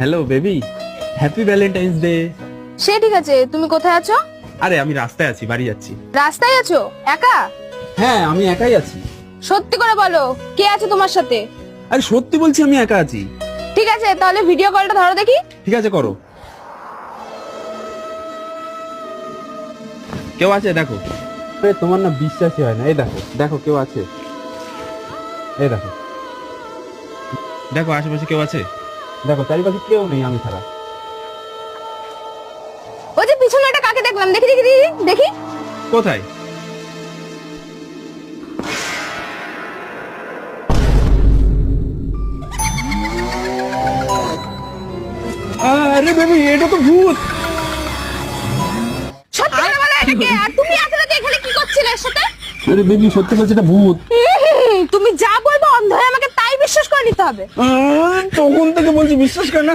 Hello baby, happy Valentine's day. সে ঠিক আছে, তুমি কোথায় আছো? আরে আমি রাস্তায় আছি, বাড়ি যাচ্ছি। রাস্তায় আছো একা? হ্যাঁ আমি একাই আছি। সত্যি করে বলো, কে আছে তোমার সাথে? আরে সত্যি বলছি, আমি একা আছি। ঠিক আছে, তাহলে ভিডিও কলটা ধরো দেখি। ঠিক আছে করো। কেউ আছে দেখো। আরে তোমার না বিশ্বাসই হয় না, এই দেখো দেখো কেউ আছে, এই দেখো দেখো আশেপাশে কেউ আছে, দেখো চারিপাশে কেউ নেই আমি ছাড়া। ওই যে পিছনে একটা কাকে দেখলাম, দেখি দেখি দেখি দেখি। কোথায়? আরে বেবি, এটা তো ভূত। সত্যি করে বলো এটা কে? আর তুমি এত রাতে এখানে কি করছিলে এর সাথে? আরে বেবি সত্যি বলছি, এটা ভূত। তুমি যা বলবো অন্ধ হয়ে আমাকে তাই বিশ্বাস করে নিতে হবে। তখন থেকে বলছি বিশ্বাস কর না।